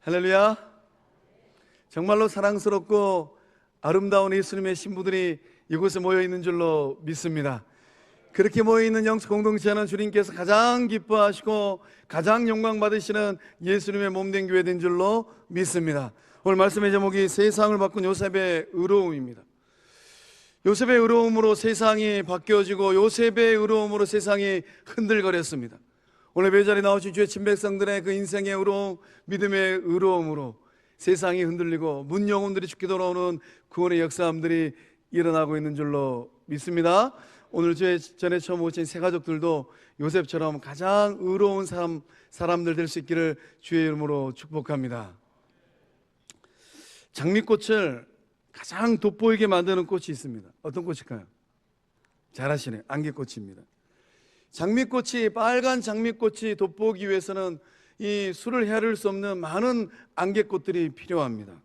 할렐루야. 정말로 사랑스럽고 아름다운 예수님의 신부들이 이곳에 모여 있는 줄로 믿습니다. 그렇게 모여 있는 영적 공동체는 주님께서 가장 기뻐하시고 가장 영광 받으시는 예수님의 몸된 교회 된 줄로 믿습니다. 오늘 말씀의 제목이 세상을 바꾼 요셉의 의로움입니다. 요셉의 의로움으로 세상이 바뀌어지고 요셉의 의로움으로 세상이 흔들거렸습니다. 오늘 배자리에 나오신 주의 친백성들의 그 인생의 의로움, 믿음의 의로움으로 세상이 흔들리고 문 영혼들이 죽게 돌아오는 구원의 역사함들이 일어나고 있는 줄로 믿습니다. 오늘 주의 전에 처음 오신 새 가족들도 요셉처럼 가장 의로운 사람들 될 수 있기를 주의 이름으로 축복합니다. 장미꽃을 가장 돋보이게 만드는 꽃이 있습니다. 어떤 꽃일까요? 잘하시네요. 안개꽃입니다. 장미꽃이, 빨간 장미꽃이 돋보기 위해서는 이 수를 헤아릴 수 없는 많은 안개꽃들이 필요합니다.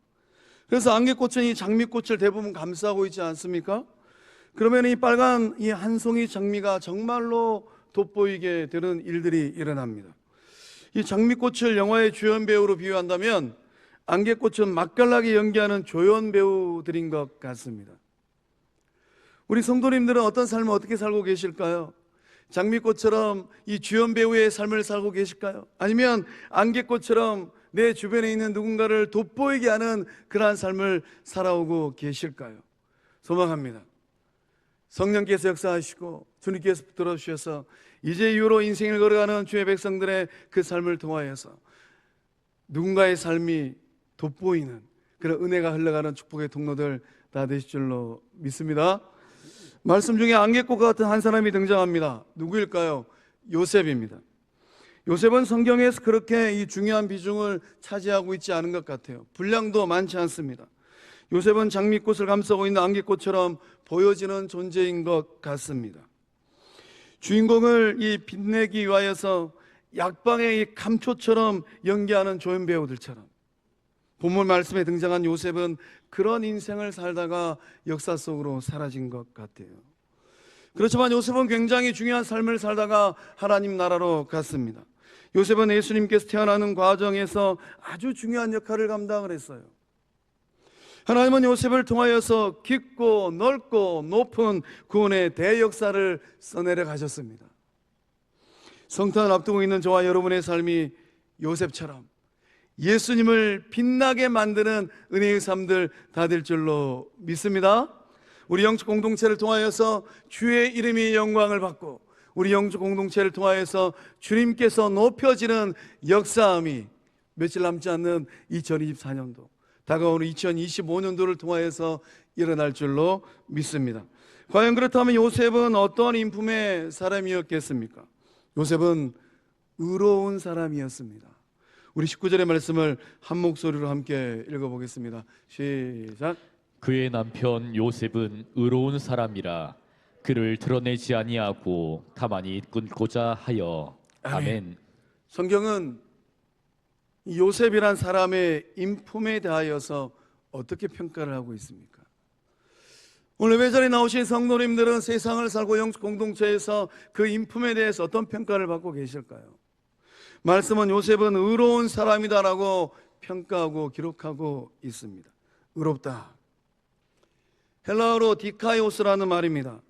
그래서 안개꽃은 이 장미꽃을 대부분 감싸고 있지 않습니까? 그러면 이 빨간 이 한 송이 장미가 정말로 돋보이게 되는 일들이 일어납니다. 이 장미꽃을 영화의 주연 배우로 비유한다면 안개꽃은 맛깔나게 연기하는 조연 배우들인 것 같습니다. 우리 성도님들은 어떤 삶을 어떻게 살고 계실까요? 장미꽃처럼 이 주연 배우의 삶을 살고 계실까요? 아니면 안개꽃처럼 내 주변에 있는 누군가를 돋보이게 하는 그러한 삶을 살아오고 계실까요? 소망합니다. 성령께서 역사하시고 주님께서 붙들어 주셔서 이제 이후로 인생을 걸어가는 주의 백성들의 그 삶을 통하여서 누군가의 삶이 돋보이는 그런 은혜가 흘러가는 축복의 통로들 다 되실 줄로 믿습니다. 말씀 중에 안개꽃과 같은 한 사람이 등장합니다. 누구일까요? 요셉입니다. 요셉은 성경에서 그렇게 이 중요한 비중을 차지하고 있지 않은 것 같아요. 분량도 많지 않습니다. 요셉은 장미꽃을 감싸고 있는 안개꽃처럼 보여지는 존재인 것 같습니다. 주인공을 이 빛내기 위하여서 약방의 이 감초처럼 연기하는 조연 배우들처럼 본문 말씀에 등장한 요셉은 그런 인생을 살다가 역사 속으로 사라진 것 같아요. 그렇지만 요셉은 굉장히 중요한 삶을 살다가 하나님 나라로 갔습니다. 요셉은 예수님께서 태어나는 과정에서 아주 중요한 역할을 감당을 했어요. 하나님은 요셉을 통하여서 깊고 넓고 높은 구원의 대역사를 써내려 가셨습니다. 성탄을 앞두고 있는 저와 여러분의 삶이 요셉처럼 예수님을 빛나게 만드는 은혜의 삶들 다 될 줄로 믿습니다. 우리 영적 공동체를 통하여서 주의 이름이 영광을 받고 우리 영적 공동체를 통하여서 주님께서 높여지는 역사함이 며칠 남지 않는 2024년도 다가오는 2025년도를 통하여서 일어날 줄로 믿습니다. 과연 그렇다면 요셉은 어떤 인품의 사람이었겠습니까? 요셉은 의로운 사람이었습니다. 우리 19절의 말씀을 한 목소리로 함께 읽어보겠습니다. 시작. 그의 남편 요셉은 의로운 사람이라 그를 드러내지 아니하고 가만히 끊고자 하여. 아멘. 성경은 요셉이란 사람의 인품에 대하여서 어떻게 평가를 하고 있습니까? 오늘 외전에 나오신 성도님들은 세상을 살고 영적 공동체에서 그 인품에 대해서 어떤 평가를 받고 계실까요? 말씀은 요셉은 의로운 사람이다라고 평가하고 기록하고 있습니다. 의롭다. 헬라어로 디카이오스라는 말입니다.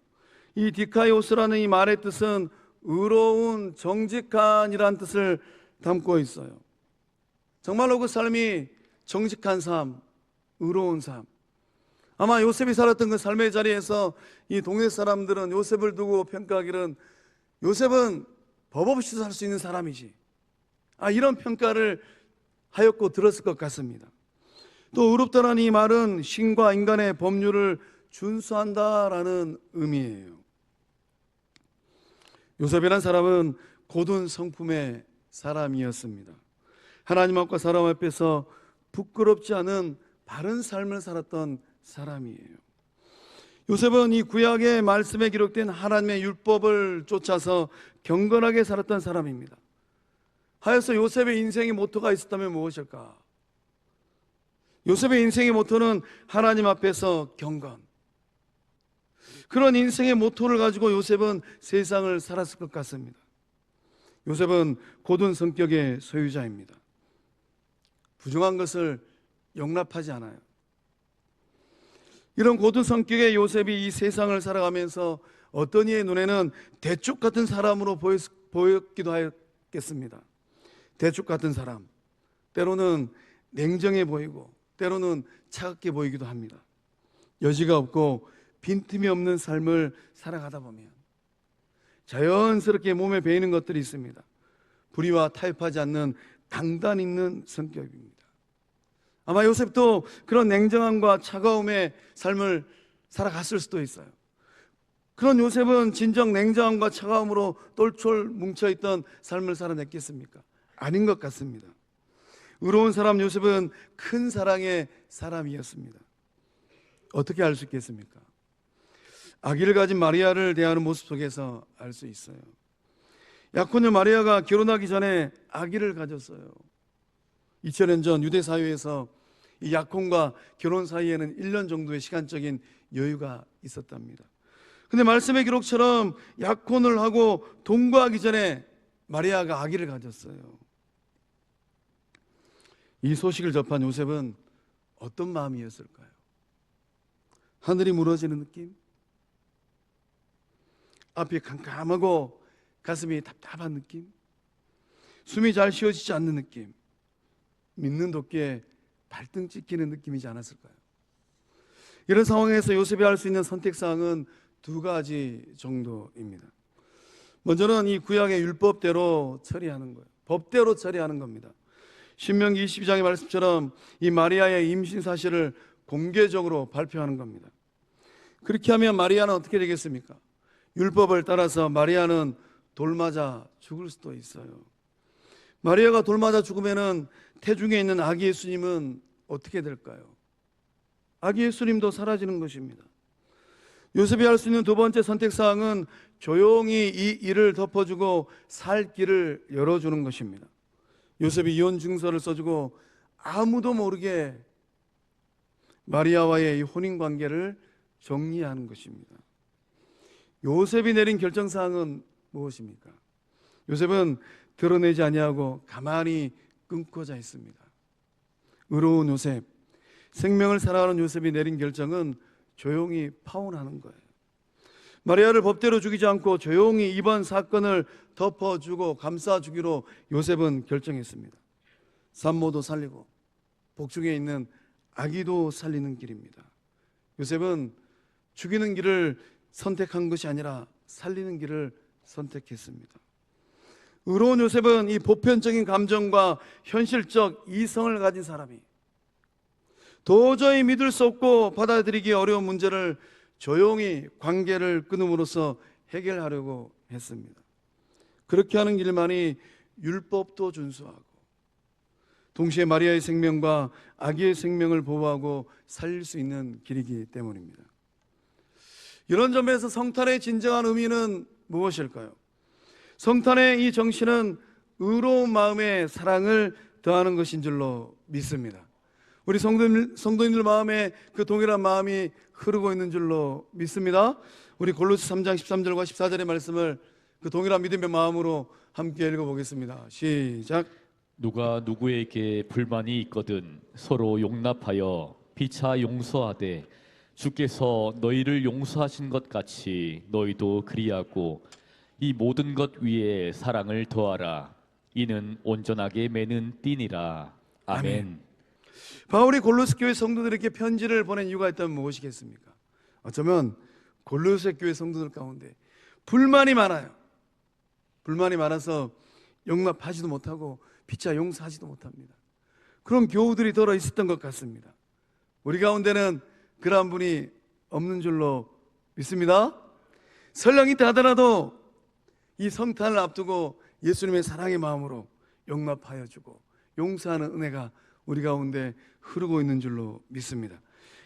이 디카이오스라는 이 말의 뜻은 의로운, 정직한이라는 뜻을 담고 있어요. 정말로 그 삶이 정직한 삶, 의로운 삶. 아마 요셉이 살았던 그 삶의 자리에서 이 동네 사람들은 요셉을 두고 평가하기는 요셉은 법 없이 살 수 있는 사람이지, 이런 평가를 하였고 들었을 것 같습니다. 또 의롭다라는 이 말은 신과 인간의 법률을 준수한다라는 의미예요. 요셉이라는 사람은 고든 성품의 사람이었습니다. 하나님 앞과 사람 앞에서 부끄럽지 않은 바른 삶을 살았던 사람이에요. 요셉은 이 구약의 말씀에 기록된 하나님의 율법을 쫓아서 경건하게 살았던 사람입니다. 하여서 요셉의 인생의 모토가 있었다면 무엇일까? 요셉의 인생의 모토는 하나님 앞에서 경건. 그런 인생의 모토를 가지고 요셉은 세상을 살았을 것 같습니다. 요셉은 고든 성격의 소유자입니다. 부정한 것을 용납하지 않아요. 이런 고든 성격의 요셉이 이 세상을 살아가면서 어떤 이의 눈에는 대쪽 같은 사람으로 보였기도 하였겠습니다. 대쪽 같은 사람, 때로는 냉정해 보이고 때로는 차갑게 보이기도 합니다. 여지가 없고 빈틈이 없는 삶을 살아가다 보면 자연스럽게 몸에 배이는 것들이 있습니다. 불의와 타협하지 않는 당단 있는 성격입니다. 아마 요셉도 그런 냉정함과 차가움의 삶을 살아갔을 수도 있어요. 그런 요셉은 진정 냉정함과 차가움으로 똘똘 뭉쳐있던 삶을 살아냈겠습니까? 아닌 것 같습니다. 의로운 사람 요셉은 큰 사랑의 사람이었습니다. 어떻게 알 수 있겠습니까? 아기를 가진 마리아를 대하는 모습 속에서 알 수 있어요. 약혼녀 마리아가 결혼하기 전에 아기를 가졌어요. 2000년 전 유대 사회에서 이 약혼과 결혼 사이에는 1년 정도의 시간적인 여유가 있었답니다. 근데 말씀의 기록처럼 약혼을 하고 동거하기 전에 마리아가 아기를 가졌어요. 이 소식을 접한 요셉은 어떤 마음이었을까요? 하늘이 무너지는 느낌? 앞이 캄캄하고 가슴이 답답한 느낌? 숨이 잘 쉬어지지 않는 느낌? 믿는 도끼에 발등 찍히는 느낌이지 않았을까요? 이런 상황에서 요셉이 할 수 있는 선택사항은 두 가지 정도입니다. 먼저는 이 구약의 율법대로 처리하는 거예요. 법대로 처리하는 겁니다. 신명기 22장의 말씀처럼 이 마리아의 임신 사실을 공개적으로 발표하는 겁니다. 그렇게 하면 마리아는 어떻게 되겠습니까? 율법을 따라서 마리아는 돌맞아 죽을 수도 있어요. 마리아가 돌맞아 죽으면 태중에 있는 아기 예수님은 어떻게 될까요? 아기 예수님도 사라지는 것입니다. 요셉이 할 수 있는 두 번째 선택사항은 조용히 이 일을 덮어주고 살 길을 열어주는 것입니다. 요셉이 이혼 증서를 써주고 아무도 모르게 마리아와의 이 혼인관계를 정리하는 것입니다. 요셉이 내린 결정사항은 무엇입니까? 요셉은 드러내지 아니하고 가만히 끊고자 했습니다. 의로운 요셉, 생명을 사랑하는 요셉이 내린 결정은 조용히 파혼하는 거예요. 마리아를 법대로 죽이지 않고 조용히 이번 사건을 덮어주고 감싸주기로 요셉은 결정했습니다. 산모도 살리고 복중에 있는 아기도 살리는 길입니다. 요셉은 죽이는 길을 선택한 것이 아니라 살리는 길을 선택했습니다. 의로운 요셉은 이 보편적인 감정과 현실적 이성을 가진 사람이 도저히 믿을 수 없고 받아들이기 어려운 문제를 조용히 관계를 끊음으로써 해결하려고 했습니다. 그렇게 하는 길만이 율법도 준수하고 동시에 마리아의 생명과 아기의 생명을 보호하고 살릴 수 있는 길이기 때문입니다. 이런 점에서 성탄의 진정한 의미는 무엇일까요? 성탄의 이 정신은 의로운 마음에 사랑을 더하는 것인 줄로 믿습니다. 우리 성도님들 마음에 그 동일한 마음이 흐르고 있는 줄로 믿습니다. 우리 골로새 3장 13절과 14절의 말씀을 그 동일한 믿음의 마음으로 함께 읽어보겠습니다. 시작. 누가 누구에게 불만이 있거든 서로 용납하여 피차 용서하되 주께서 너희를 용서하신 것 같이 너희도 그리하고 이 모든 것 위에 사랑을 더하라. 이는 온전하게 매는 띠니라. 아멘. 바울이 골로새 교회 성도들에게 편지를 보낸 이유가 있다면 무엇이겠습니까? 어쩌면 골로새 교회 성도들 가운데 불만이 많아요. 불만이 많아서 용납하지도 못하고 피차 용서하지도 못합니다. 그런 교우들이 더러 있었던 것 같습니다. 우리 가운데는 그러한 분이 없는 줄로 믿습니다. 설령이 다하더라도 이 성탄을 앞두고 예수님의 사랑의 마음으로 용납하여 주고 용서하는 은혜가 우리 가운데 흐르고 있는 줄로 믿습니다.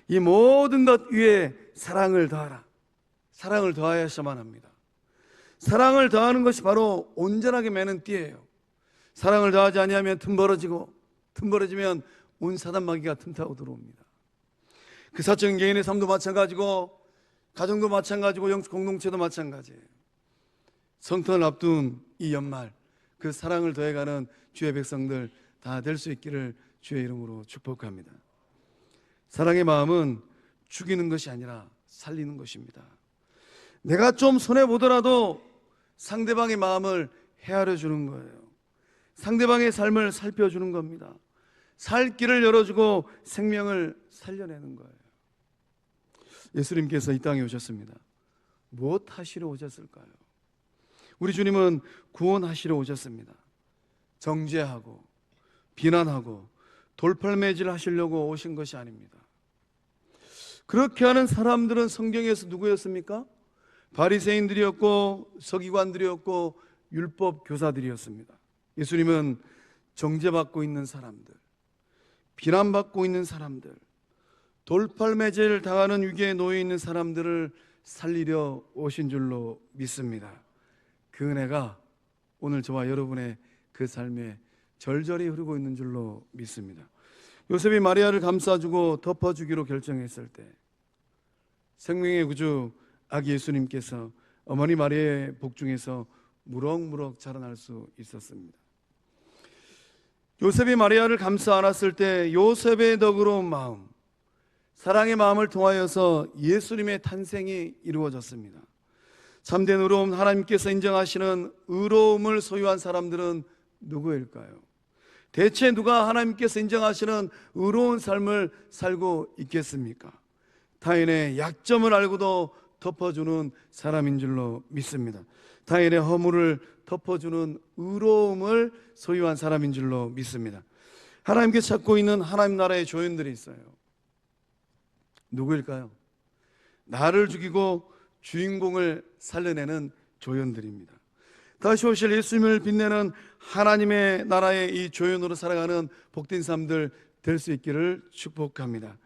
이 모든 것 위에 사랑을 더하라. 사랑을 더하여야만 합니다. 사랑을 더하는 것이 바로 온전하게 매는 띠예요. 사랑을 더하지 아니하면 틈 벌어지면 온 사단마귀가 틈타고 들어옵니다. 그 사적인 개인의 삶도 마찬가지고 가정도 마찬가지고 영적 공동체도 마찬가지예요. 성탄을 앞둔 이 연말 그 사랑을 더해가는 주의 백성들 다 될 수 있기를 주의 이름으로 축복합니다. 사랑의 마음은 죽이는 것이 아니라 살리는 것입니다. 내가 좀 손해보더라도 상대방의 마음을 헤아려 주는 거예요. 상대방의 삶을 살펴주는 겁니다. 살 길을 열어주고 생명을 살려내는 거예요. 예수님께서 이 땅에 오셨습니다. 무엇 하시러 오셨을까요? 우리 주님은 구원하시러 오셨습니다. 정죄하고 비난하고 돌팔매질 하시려고 오신 것이 아닙니다. 그렇게 하는 사람들은 성경에서 누구였습니까? 바리새인들이었고 서기관들이었고 율법 교사들이었습니다. 예수님은 정죄받고 있는 사람들, 비난받고 있는 사람들, 돌팔매질 당하는 위기에 놓여 있는 사람들을 살리려 오신 줄로 믿습니다. 그 은혜가 오늘 저와 여러분의 그 삶에 절절히 흐르고 있는 줄로 믿습니다. 요셉이 마리아를 감싸주고 덮어주기로 결정했을 때 생명의 구주 아기 예수님께서 어머니 마리아의 복중에서 무럭무럭 자라날 수 있었습니다. 요셉이 마리아를 감싸 안았을 때 요셉의 너그러운 마음, 사랑의 마음을 통하여서 예수님의 탄생이 이루어졌습니다. 참된 의로움, 하나님께서 인정하시는 의로움을 소유한 사람들은 누구일까요? 대체 누가 하나님께서 인정하시는 의로운 삶을 살고 있겠습니까? 타인의 약점을 알고도 덮어주는 사람인 줄로 믿습니다. 타인의 허물을 덮어주는 의로움을 소유한 사람인 줄로 믿습니다. 하나님께 찾고 있는 하나님 나라의 조연들이 있어요. 누구일까요? 나를 죽이고 주인공을 살려내는 조연들입니다. 다시 오실 예수님을 빛내는 하나님의 나라의 이 조연으로 살아가는 복된 삶들 될 수 있기를 축복합니다.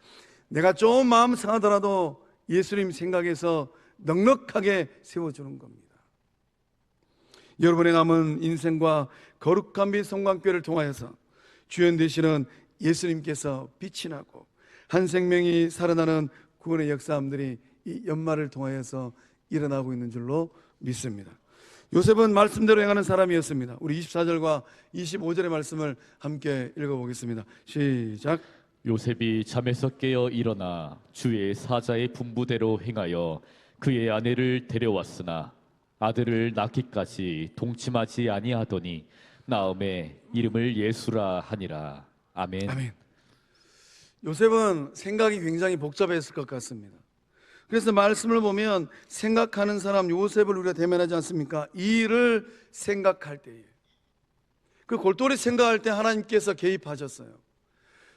내가 좀 마음 상하더라도 예수님 생각에서 넉넉하게 세워주는 겁니다. 여러분의 남은 인생과 거룩한 빛 성광교회를 통하여서 주연 되시는 예수님께서 빛이 나고 한 생명이 살아나는 구원의 역사함들이 이 연말을 통하여서 일어나고 있는 줄로 믿습니다. 요셉은 말씀대로 행하는 사람이었습니다. 우리 24절과 25절의 말씀을 함께 읽어보겠습니다. 시작. 요셉이 잠에서 깨어 일어나 주의 사자의 분부대로 행하여 그의 아내를 데려왔으나 아들을 낳기까지 동침하지 아니하더니 나음에 이름을 예수라 하니라. 아멘. 아멘. 요셉은 생각이 굉장히 복잡했을 것 같습니다. 그래서 말씀을 보면 생각하는 사람 요셉을 우리가 대면하지 않습니까? 이 일을 생각할 때에 그 골똘히 생각할 때 하나님께서 개입하셨어요.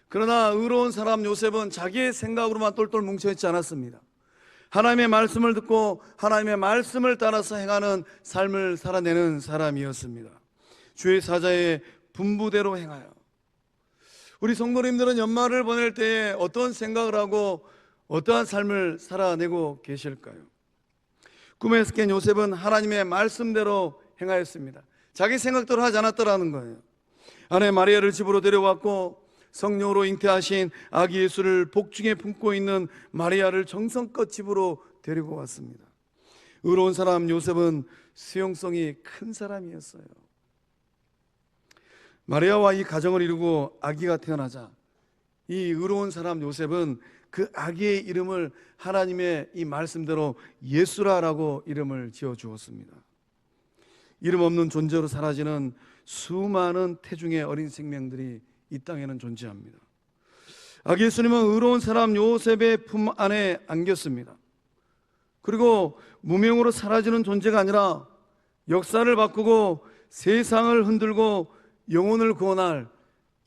그러나 의로운 사람 요셉은 자기의 생각으로만 똘똘 뭉쳐있지 않았습니다. 하나님의 말씀을 듣고 하나님의 말씀을 따라서 행하는 삶을 살아내는 사람이었습니다. 주의 사자의 분부대로 행하여. 우리 성도님들은 연말을 보낼 때에 어떤 생각을 하고 어떠한 삶을 살아내고 계실까요? 꿈에서 깬 요셉은 하나님의 말씀대로 행하였습니다. 자기 생각대로 하지 않았더라는 거예요. 아내 마리아를 집으로 데려왔고 성령으로 잉태하신 아기 예수를 복중에 품고 있는 마리아를 정성껏 집으로 데리고 왔습니다. 의로운 사람 요셉은 수용성이 큰 사람이었어요. 마리아와 이 가정을 이루고 아기가 태어나자 이 의로운 사람 요셉은 그 아기의 이름을 하나님의 이 말씀대로 예수라라고 이름을 지어주었습니다. 이름 없는 존재로 사라지는 수많은 태중의 어린 생명들이 이 땅에는 존재합니다. 아기 예수님은 의로운 사람 요셉의 품 안에 안겼습니다. 그리고 무명으로 사라지는 존재가 아니라 역사를 바꾸고 세상을 흔들고 영혼을 구원할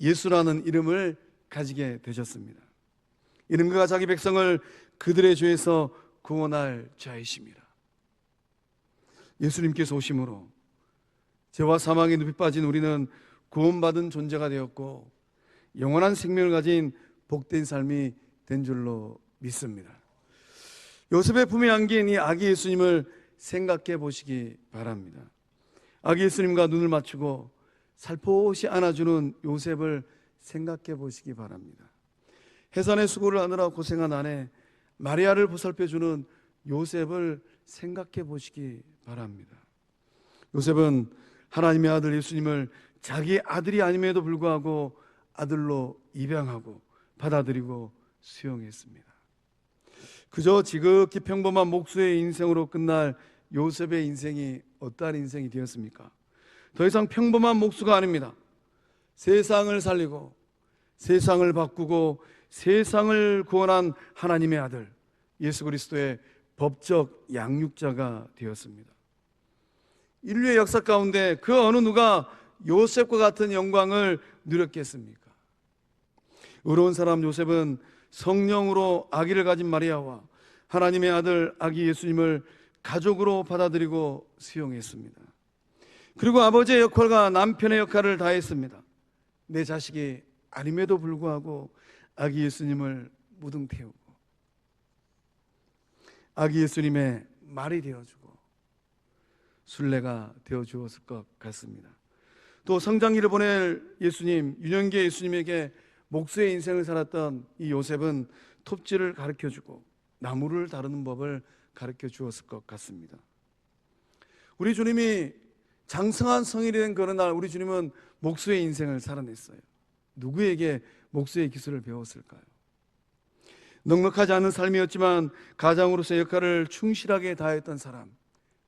예수라는 이름을 가지게 되셨습니다. 이는 그가 자기 백성을 그들의 죄에서 구원할 자이십니다. 예수님께서 오심으로 죄와 사망의 늪에 빠진 우리는 구원받은 존재가 되었고 영원한 생명을 가진 복된 삶이 된 줄로 믿습니다. 요셉의 품에 안긴 이 아기 예수님을 생각해 보시기 바랍니다. 아기 예수님과 눈을 맞추고 살포시 안아주는 요셉을 생각해 보시기 바랍니다. 해산의 수고를 하느라 고생한 아내 마리아를 보살펴주는 요셉을 생각해 보시기 바랍니다. 요셉은 하나님의 아들 예수님을 자기 아들이 아님에도 불구하고 아들로 입양하고 받아들이고 수용했습니다. 그저 지극히 평범한 목수의 인생으로 끝날 요셉의 인생이 어떠한 인생이 되었습니까? 더 이상 평범한 목수가 아닙니다. 세상을 살리고 세상을 바꾸고 세상을 구원한 하나님의 아들 예수 그리스도의 법적 양육자가 되었습니다. 인류의 역사 가운데 그 어느 누가 요셉과 같은 영광을 누렸겠습니까? 의로운 사람 요셉은 성령으로 아기를 가진 마리아와 하나님의 아들 아기 예수님을 가족으로 받아들이고 수용했습니다. 그리고 아버지의 역할과 남편의 역할을 다했습니다. 내 자식이 아님에도 불구하고 아기 예수님을 무등 태우고 아기 예수님의 말이 되어주고 순례가 되어주었을 것 같습니다. 또 성장기를 보낼 예수님, 유년기의 예수님에게 목수의 인생을 살았던 이 요셉은 톱질을 가르쳐주고 나무를 다루는 법을 가르쳐 주었을 것 같습니다. 우리 주님이 장성한 성인이 된 그런 날 우리 주님은 목수의 인생을 살아냈어요. 누구에게 목수의 기술을 배웠을까요? 넉넉하지 않은 삶이었지만 가장으로서의 역할을 충실하게 다했던 사람,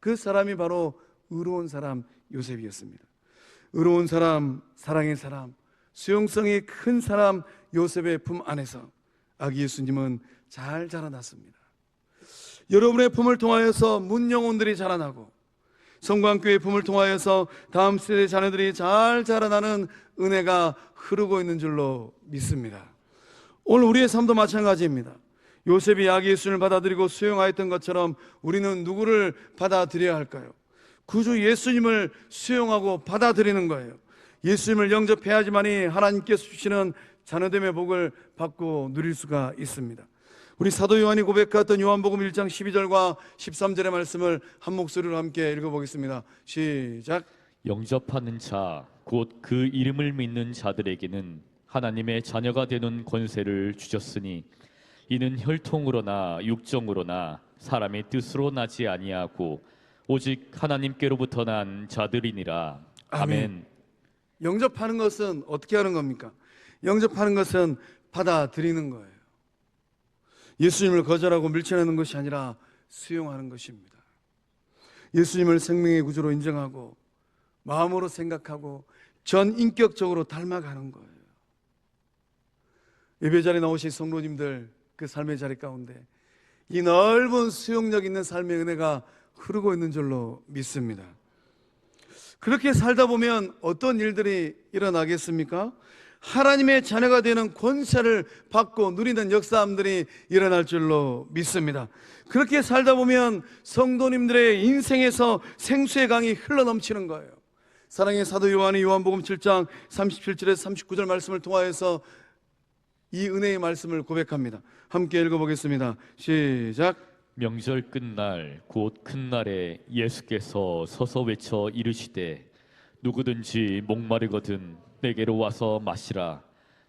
그 사람이 바로 의로운 사람 요셉이었습니다. 의로운 사람, 사랑의 사람, 수용성이 큰 사람 요셉의 품 안에서 아기 예수님은 잘 자라났습니다. 여러분의 품을 통하여서 문영혼들이 자라나고 성광교회의 품을 통하여서 다음 세대 자녀들이 잘 자라나는 은혜가 흐르고 있는 줄로 믿습니다. 오늘 우리의 삶도 마찬가지입니다. 요셉이 아기 예수님을 받아들이고 수용하였던 것처럼 우리는 누구를 받아들여야 할까요? 구주 예수님을 수용하고 받아들이는 거예요. 예수님을 영접해야지만이 하나님께서 주시는 자녀됨의 복을 받고 누릴 수가 있습니다. 우리 사도 요한이 고백했던 요한복음 1장 12절과 13절의 말씀을 한 목소리로 함께 읽어보겠습니다. 시작. 영접하는 자, 곧 그 이름을 믿는 자들에게는 하나님의 자녀가 되는 권세를 주셨으니 이는 혈통으로나 육정으로나 사람의 뜻으로 나지 아니하고 오직 하나님께로부터 난 자들이니라. 아멘. 영접하는 것은 어떻게 하는 겁니까? 영접하는 것은 받아들이는 거예요. 예수님을 거절하고 밀쳐내는 것이 아니라 수용하는 것입니다. 예수님을 생명의 구주로 인정하고 마음으로 생각하고 전 인격적으로 닮아가는 거예요. 예배 자리에 나오신 성도님들 그 삶의 자리 가운데 이 넓은 수용력 있는 삶의 은혜가 흐르고 있는 줄로 믿습니다. 그렇게 살다 보면 어떤 일들이 일어나겠습니까? 하나님의 자녀가 되는 권세를 받고 누리는 역사함들이 일어날 줄로 믿습니다. 그렇게 살다 보면 성도님들의 인생에서 생수의 강이 흘러넘치는 거예요. 사랑의 사도 요한이 요한복음 7장 37절에서 39절 말씀을 통하여서 이 은혜의 말씀을 고백합니다. 함께 읽어보겠습니다. 시작. 명절 끝날 곧 큰 날에 예수께서 서서 외쳐 이르시되 누구든지 목마르거든 내게로 와서 마시라.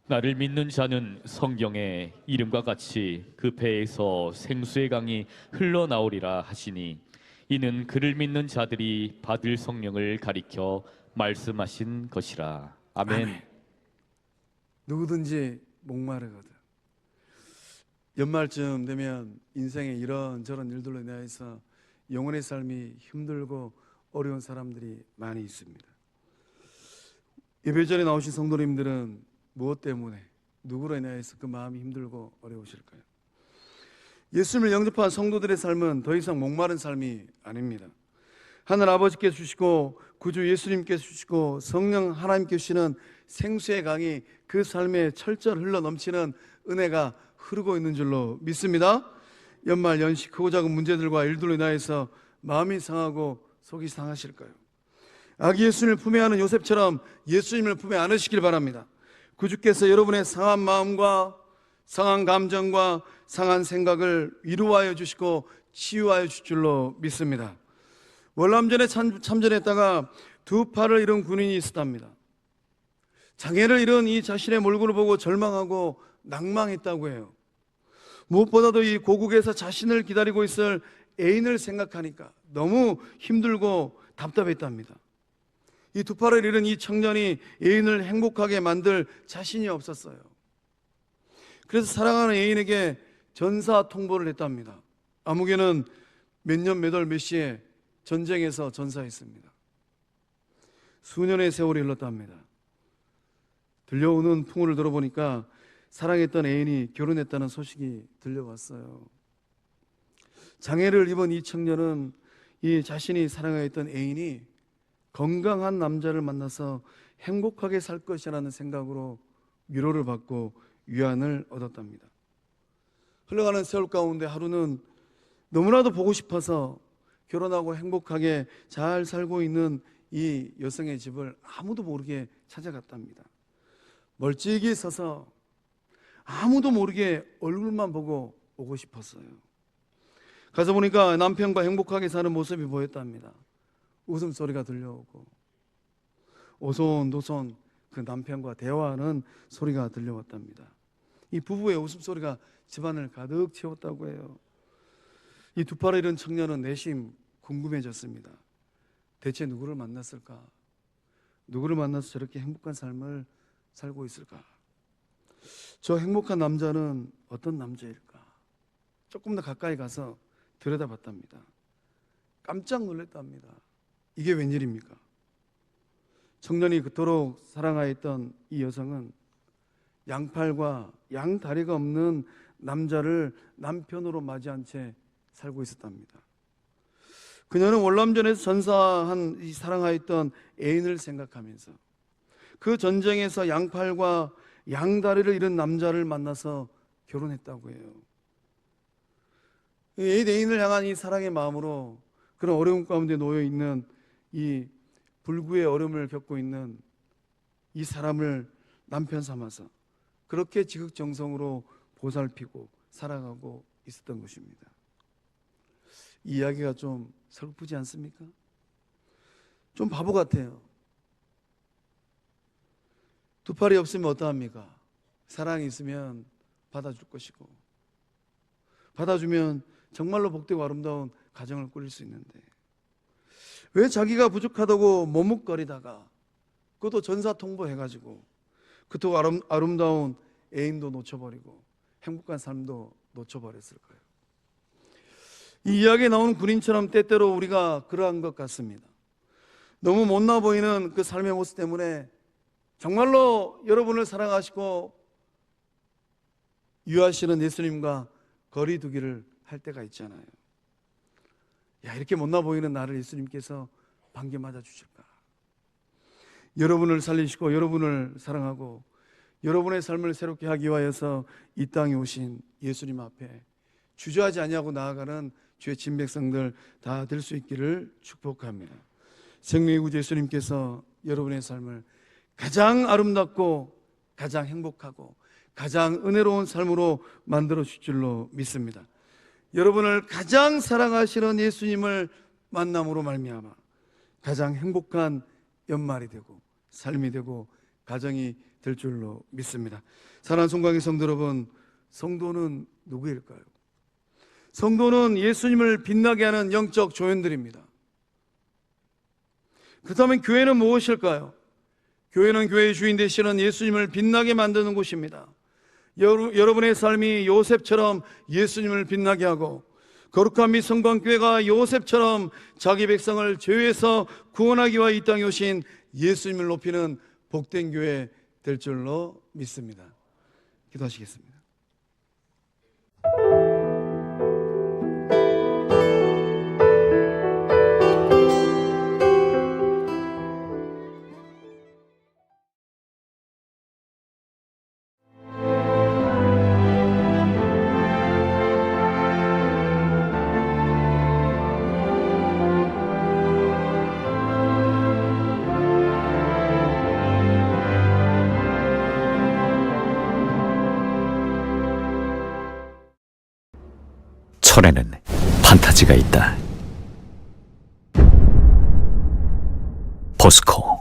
나를 믿는 자는 성경에 이름과 같이 그 배에서 생수의 강이 흘러나오리라 하시니 이는 그를 믿는 자들이 받을 성령을 가리켜 말씀하신 것이라. 아멘. 아멘. 누구든지 목마르거든. 연말쯤 되면 인생에 이런저런 일들로 인해서 영혼의 삶이 힘들고 어려운 사람들이 많이 있습니다. 예배전에 나오신 성도님들은 무엇 때문에 누구로 인해서 그 마음이 힘들고 어려우실까요? 예수님을 영접한 성도들의 삶은 더 이상 목마른 삶이 아닙니다. 하늘 아버지께서 주시고 구주 예수님께서 주시고 성령 하나님께서 주시는 생수의 강이 그 삶에 철저히 흘러넘치는 은혜가 흐르고 있는 줄로 믿습니다. 연말 연시 크고 작은 문제들과 일들로 인하여서 마음이 상하고 속이 상하실까요? 아기 예수님을 품에 안은 요셉처럼 예수님을 품에 안으시길 바랍니다. 구주께서 여러분의 상한 마음과 상한 감정과 상한 생각을 위로하여 주시고 치유하여 주실 줄로 믿습니다. 월남전에 참전했다가 두 팔을 잃은 군인이 있었답니다. 장애를 잃은 이 자신의 몰골을 보고 절망하고 낭망했다고 해요. 무엇보다도 이 고국에서 자신을 기다리고 있을 애인을 생각하니까 너무 힘들고 답답했답니다. 이 두 팔을 잃은 이 청년이 애인을 행복하게 만들 자신이 없었어요. 그래서 사랑하는 애인에게 전사 통보를 했답니다. 아무개는 몇 년 몇 월 몇 시에 전쟁에서 전사했습니다. 수년의 세월이 흘렀답니다. 들려오는 풍문을 들어보니까 사랑했던 애인이 결혼했다는 소식이 들려왔어요. 장애를 입은 이 청년은 이 자신이 사랑했던 애인이 건강한 남자를 만나서 행복하게 살 것이라는 생각으로 위로를 받고 위안을 얻었답니다. 흘러가는 세월 가운데 하루는 너무나도 보고 싶어서 결혼하고 행복하게 잘 살고 있는 이 여성의 집을 아무도 모르게 찾아갔답니다. 멀찍이 서서 아무도 모르게 얼굴만 보고 오고 싶었어요. 가서 보니까 남편과 행복하게 사는 모습이 보였답니다. 웃음소리가 들려오고 오손도손 그 남편과 대화하는 소리가 들려왔답니다. 이 부부의 웃음소리가 집안을 가득 채웠다고 해요. 이 두 팔을 잃은 청년은 내심 궁금해졌습니다. 대체 누구를 만났을까? 누구를 만나서 저렇게 행복한 삶을 살고 있을까? 저 행복한 남자는 어떤 남자일까? 조금 더 가까이 가서 들여다봤답니다. 깜짝 놀랐답니다. 이게 웬일입니까? 청년이 그토록 사랑하였던 이 여성은 양팔과 양다리가 없는 남자를 남편으로 맞이한 채 살고 있었답니다. 그녀는 월남전에서 전사한 이 사랑하였던 애인을 생각하면서 그 전쟁에서 양팔과 양다리를 잃은 남자를 만나서 결혼했다고 해요. 애인을 향한 이 사랑의 마음으로 그런 어려움 가운데 놓여 있는 이 불구의 어려움을 겪고 있는 이 사람을 남편 삼아서 그렇게 지극정성으로 보살피고 살아가고 있었던 것입니다. 이 이야기가 좀 슬프지 않습니까? 좀 바보 같아요. 두 팔이 없으면 어떠합니까? 사랑이 있으면 받아줄 것이고 받아주면 정말로 복되고 아름다운 가정을 꾸릴 수 있는데 왜 자기가 부족하다고 머뭇거리다가 그것도 전사통보해가지고 그토록 아름다운 애인도 놓쳐버리고 행복한 삶도 놓쳐버렸을까요? 이 이야기에 나오는 군인처럼 때때로 우리가 그러한 것 같습니다. 너무 못나 보이는 그 삶의 모습 때문에 정말로 여러분을 사랑하시고 유하시는 예수님과 거리 두기를 할 때가 있잖아요. 야, 이렇게 못나 보이는 나를 예수님께서 반겨 맞아 주실까? 여러분을 살리시고 여러분을 사랑하고 여러분의 삶을 새롭게 하기 위하여서 이 땅에 오신 예수님 앞에 주저하지 아니하고 나아가는 주의 진백성들 다 될 수 있기를 축복합니다. 생명의 구주 예수님께서 여러분의 삶을 가장 아름답고 가장 행복하고 가장 은혜로운 삶으로 만들어 주실 줄로 믿습니다. 여러분을 가장 사랑하시는 예수님을 만남으로 말미암아 가장 행복한 연말이 되고 삶이 되고 가정이 될 줄로 믿습니다. 사랑하는 송강의 성도 여러분, 성도는 누구일까요? 성도는 예수님을 빛나게 하는 영적 조연들입니다. 그렇다면 교회는 무엇일까요? 교회는 교회의 주인 되시는 예수님을 빛나게 만드는 곳입니다. 여러분의 삶이 요셉처럼 예수님을 빛나게 하고 거룩한 미 성광교회가 요셉처럼 자기 백성을 죄에서 구원하기 위해 이 땅에 오신 예수님을 높이는 복된 교회 될 줄로 믿습니다. 기도하시겠습니다. 철에는 판타지가 있다. 포스코